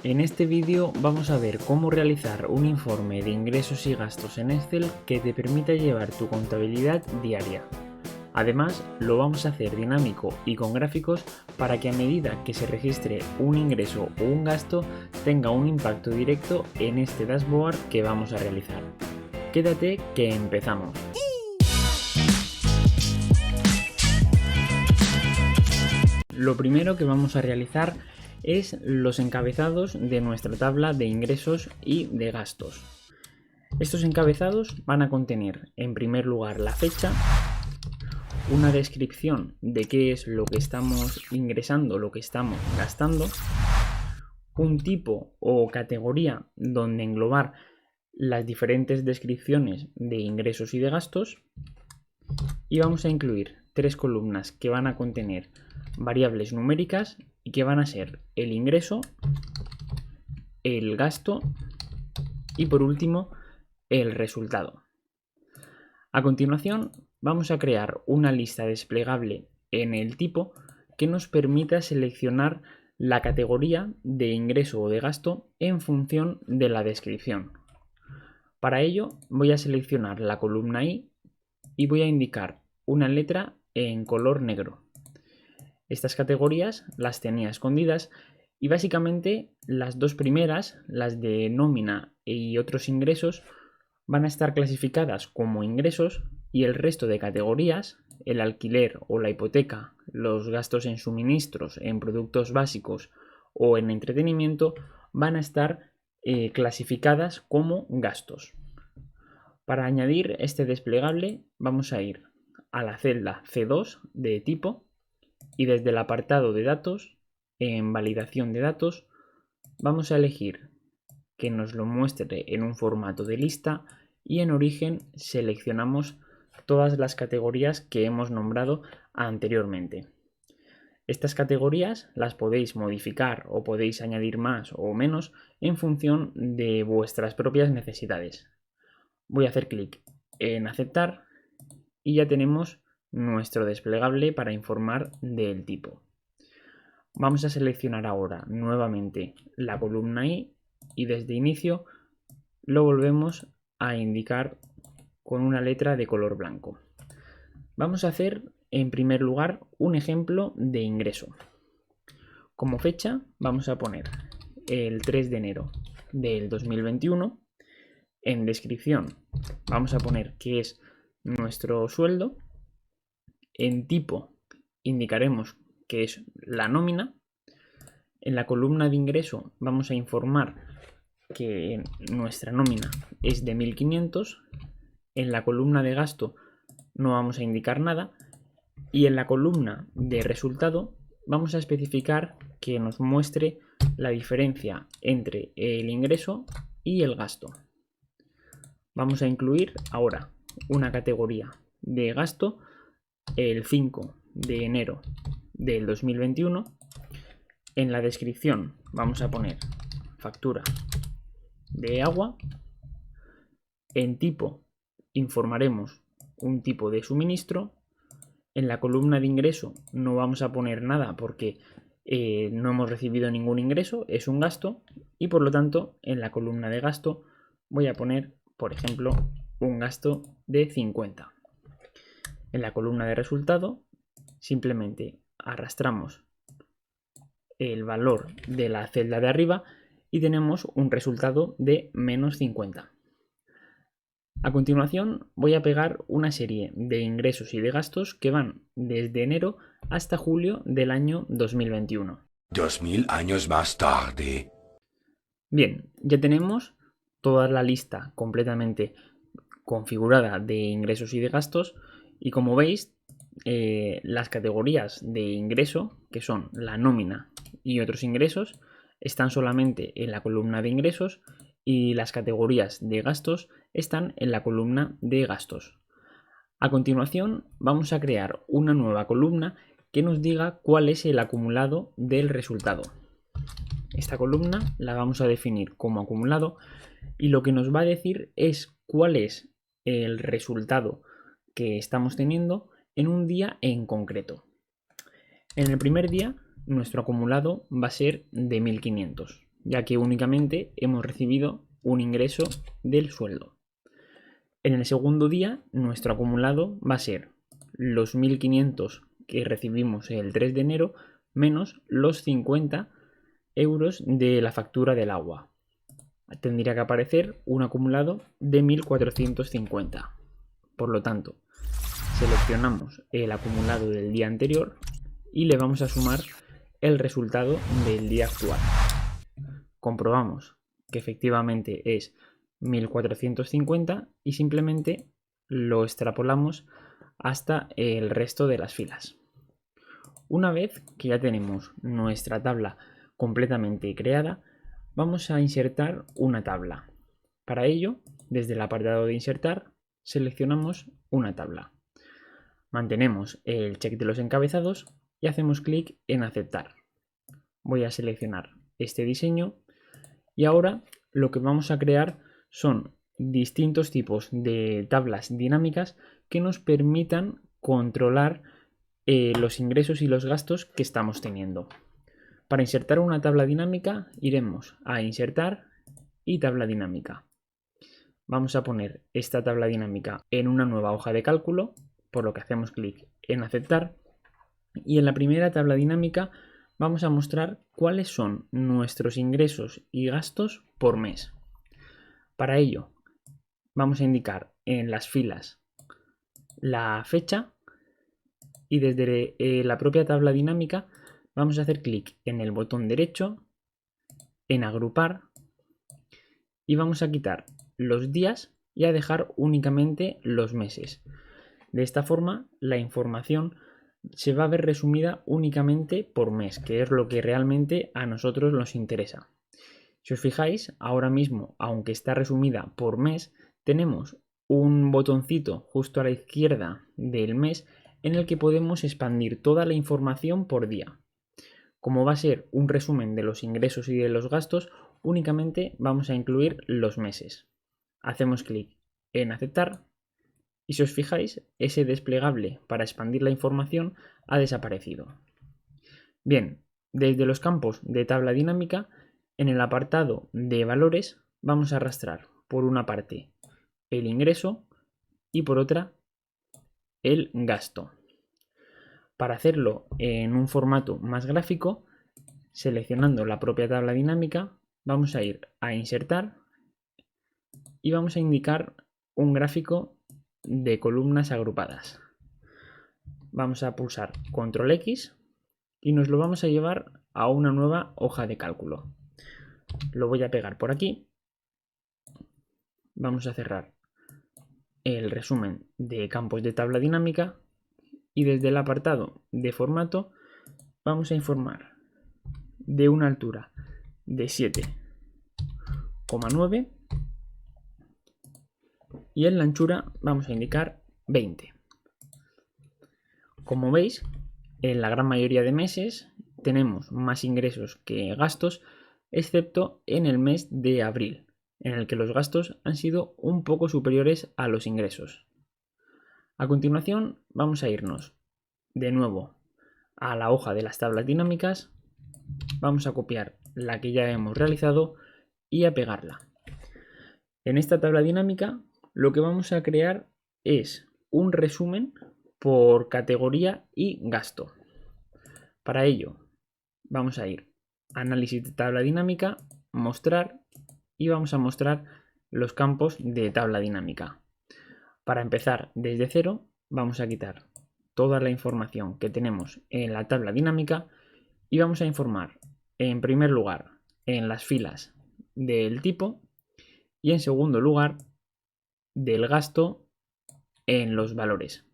En este vídeo vamos a ver cómo realizar un informe de ingresos y gastos en Excel que te permita llevar tu contabilidad diaria. Además, lo vamos a hacer dinámico y con gráficos para que a medida que se registre un ingreso o un gasto tenga un impacto directo en este dashboard que vamos a realizar. Quédate que empezamos. Lo primero que vamos a realizar es los encabezados de nuestra tabla de ingresos y de gastos. Estos encabezados van a contener, en primer lugar, la fecha, una descripción de qué es lo que estamos ingresando, lo que estamos gastando, un tipo o categoría donde englobar las diferentes descripciones de ingresos y de gastos, y vamos a incluir tres columnas que van a contener variables numéricas y que van a ser el ingreso, el gasto y por último el resultado. A continuación vamos a crear una lista desplegable en el tipo que nos permita seleccionar la categoría de ingreso o de gasto en función de la descripción. Para ello voy a seleccionar la columna I y voy a indicar una letra en color negro. Estas categorías las tenía escondidas y básicamente las dos primeras, las de nómina y otros ingresos, van a estar clasificadas como ingresos y el resto de categorías, el alquiler o la hipoteca, los gastos en suministros, en productos básicos o en entretenimiento, van a estar clasificadas como gastos. Para añadir este desplegable vamos a ir a la celda C2 de tipo y desde el apartado de datos, en validación de datos, vamos a elegir que nos lo muestre en un formato de lista y en origen seleccionamos todas las categorías que hemos nombrado anteriormente. Estas categorías las podéis modificar o podéis añadir más o menos en función de vuestras propias necesidades. Voy a hacer clic en aceptar y ya tenemos nuestro desplegable para informar del tipo. Vamos a seleccionar ahora nuevamente la columna I y desde inicio lo volvemos a indicar con una letra de color blanco. Vamos a hacer en primer lugar un ejemplo de ingreso. Como fecha vamos a poner el 3 de enero del 2021. En descripción vamos a poner que es nuestro sueldo. En tipo indicaremos que es la nómina. En la columna de ingreso vamos a informar que nuestra nómina es de 1.500. En la columna de gasto no vamos a indicar nada. Y en la columna de resultado vamos a especificar que nos muestre la diferencia entre el ingreso y el gasto. Vamos a incluir ahora una categoría de gasto el 5 de enero del 2021. En la descripción vamos a poner factura de agua. En tipo informaremos un tipo de suministro. En la columna de ingreso no vamos a poner nada porque no hemos recibido ningún ingreso, es un gasto, y por lo tanto en la columna de gasto voy a poner, por ejemplo, un gasto de 50. En la columna de resultado simplemente arrastramos el valor de la celda de arriba y tenemos un resultado de menos 50. A continuación voy a pegar una serie de ingresos y de gastos que van desde enero hasta julio del año 2021. 2000 años más tarde. Bien, ya tenemos toda la lista completamente configurada de ingresos y de gastos y como veis las categorías de ingreso, que son la nómina y otros ingresos, están solamente en la columna de ingresos y las categorías de gastos están en la columna de gastos. A continuación vamos a crear una nueva columna que nos diga cuál es el acumulado del resultado. Esta columna la vamos a definir como acumulado y lo que nos va a decir es cuál es el resultado que estamos teniendo en un día en concreto. En el primer día nuestro acumulado va a ser de 1.500. ya que únicamente hemos recibido un ingreso del sueldo. En el segundo día, nuestro acumulado va a ser los 1.500 que recibimos el 3 de enero menos los 50 euros de la factura del agua. Tendría que aparecer un acumulado de 1.450. Por lo tanto, seleccionamos el acumulado del día anterior y le vamos a sumar el resultado del día actual. Comprobamos que efectivamente es 1.450 y simplemente lo extrapolamos hasta el resto de las filas. Una vez que ya tenemos nuestra tabla completamente creada, vamos a insertar una tabla. Para ello, desde el apartado de insertar, seleccionamos una tabla. Mantenemos el check de los encabezados y hacemos clic en aceptar. Voy a seleccionar este diseño y ahora lo que vamos a crear son distintos tipos de tablas dinámicas que nos permitan controlar los ingresos y los gastos que estamos teniendo. Para insertar una tabla dinámica iremos a insertar y tabla dinámica. Vamos a poner esta tabla dinámica en una nueva hoja de cálculo, por lo que hacemos clic en aceptar, y en la primera tabla dinámica vamos a mostrar cuáles son nuestros ingresos y gastos por mes. Para ello vamos a indicar en las filas la fecha y desde la propia tabla dinámica vamos a hacer clic en el botón derecho, en agrupar, y vamos a quitar los días y a dejar únicamente los meses. De esta forma la información se va a ver resumida únicamente por mes, que es lo que realmente a nosotros nos interesa. Si os fijáis, ahora mismo, aunque está resumida por mes, tenemos un botoncito justo a la izquierda del mes en el que podemos expandir toda la información por día. Como va a ser un resumen de los ingresos y de los gastos, únicamente vamos a incluir los meses. Hacemos clic en aceptar y si os fijáis, ese desplegable para expandir la información ha desaparecido. Bien, desde los campos de tabla dinámica, en el apartado de valores vamos a arrastrar por una parte el ingreso y por otra el gasto. Para hacerlo en un formato más gráfico, seleccionando la propia tabla dinámica, vamos a ir a insertar y vamos a indicar un gráfico de columnas agrupadas. Vamos a pulsar Control X y nos lo vamos a llevar a una nueva hoja de cálculo. Lo voy a pegar por aquí. Vamos a cerrar el resumen de campos de tabla dinámica y desde el apartado de formato vamos a informar de una altura de 7,9 y en la anchura vamos a indicar 20. Como veis, en la gran mayoría de meses tenemos más ingresos que gastos, excepto en el mes de abril, en el que los gastos han sido un poco superiores a los ingresos. A continuación vamos a irnos de nuevo a la hoja de las tablas dinámicas, vamos a copiar la que ya hemos realizado y a pegarla. En esta tabla dinámica lo que vamos a crear es un resumen por categoría y gasto. Para ello vamos a ir a análisis de tabla dinámica, mostrar y vamos a mostrar los campos de tabla dinámica. Para empezar desde cero vamos a quitar toda la información que tenemos en la tabla dinámica y vamos a informar en primer lugar en las filas del tipo y en segundo lugar del gasto en los valores.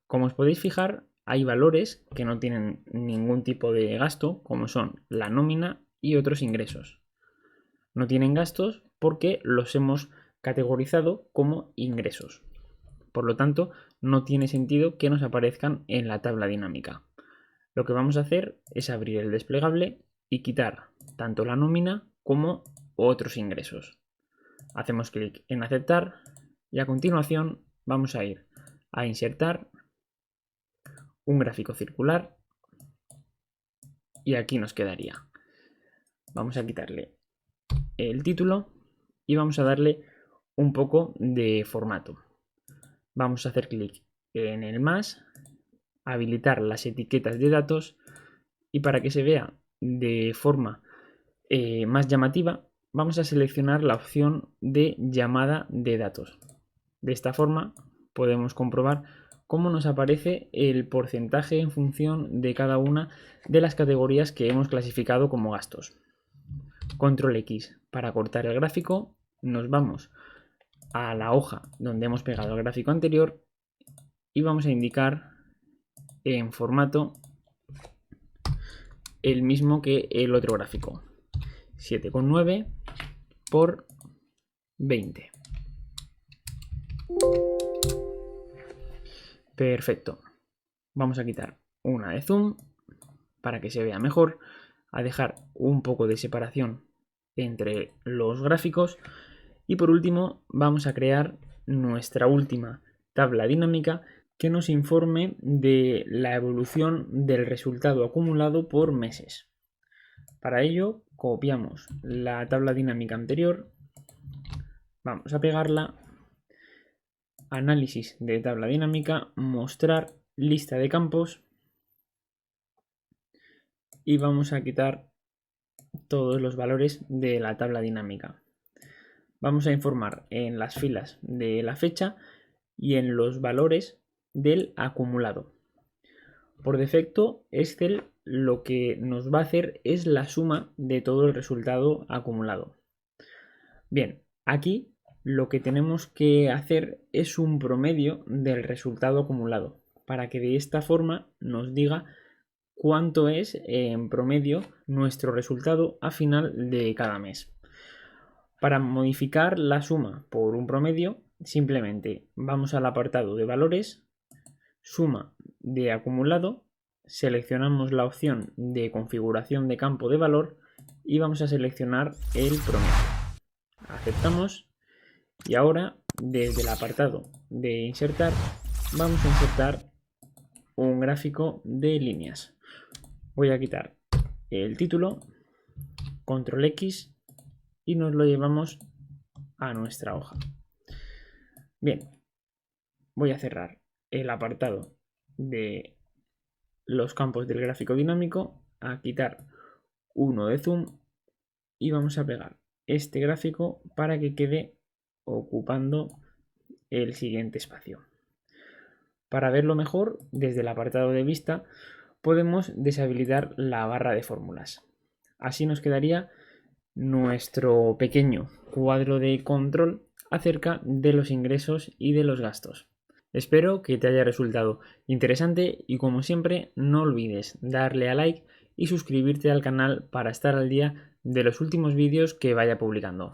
Como os podéis fijar, hay valores que no tienen ningún tipo de gasto, como son la nómina y otros ingresos. No tienen gastos porque los hemos categorizado como ingresos. Por lo tanto, no tiene sentido que nos aparezcan en la tabla dinámica. Lo que vamos a hacer es abrir el desplegable y quitar tanto la nómina como otros ingresos. Hacemos clic en aceptar y a continuación vamos a ir a insertar un gráfico circular y aquí nos quedaría. Vamos a quitarle el título y vamos a darle un poco de formato. Vamos a hacer clic en el más, habilitar las etiquetas de datos y para que se vea de forma más llamativa vamos a seleccionar la opción de llamada de datos. De esta forma podemos comprobar cómo nos aparece el porcentaje en función de cada una de las categorías que hemos clasificado como gastos. Control X para cortar el gráfico, nos vamos a la hoja donde hemos pegado el gráfico anterior y vamos a indicar en formato el mismo que el otro gráfico, 7,9 por 20. Perfecto. Vamos a quitar una de zoom para que se vea mejor, a dejar un poco de separación entre los gráficos y por último vamos a crear nuestra última tabla dinámica que nos informe de la evolución del resultado acumulado por meses. Para ello copiamos la tabla dinámica anterior, vamos a pegarla, análisis de tabla dinámica, mostrar lista de campos y vamos a quitar todos los valores de la tabla dinámica. Vamos a informar en las filas de la fecha y en los valores del acumulado. Por defecto, Excel lo que nos va a hacer es la suma de todo el resultado acumulado. Bien, aquí lo que tenemos que hacer es un promedio del resultado acumulado, para que de esta forma nos diga cuánto es en promedio nuestro resultado a final de cada mes. Para modificar la suma por un promedio, simplemente vamos al apartado de valores, suma de acumulado, seleccionamos la opción de configuración de campo de valor y vamos a seleccionar el promedio. Aceptamos y ahora desde el apartado de insertar vamos a insertar un gráfico de líneas. Voy a quitar el título, control X y nos lo llevamos a nuestra hoja. Bien, voy a cerrar el apartado de los campos del gráfico dinámico, a quitar uno de zoom y vamos a pegar este gráfico para que quede ocupando el siguiente espacio. Para verlo mejor, desde el apartado de vista podemos deshabilitar la barra de fórmulas. Así nos quedaría nuestro pequeño cuadro de control acerca de los ingresos y de los gastos. Espero que te haya resultado interesante y como siempre no olvides darle a like y suscribirte al canal para estar al día de los últimos vídeos que vaya publicando.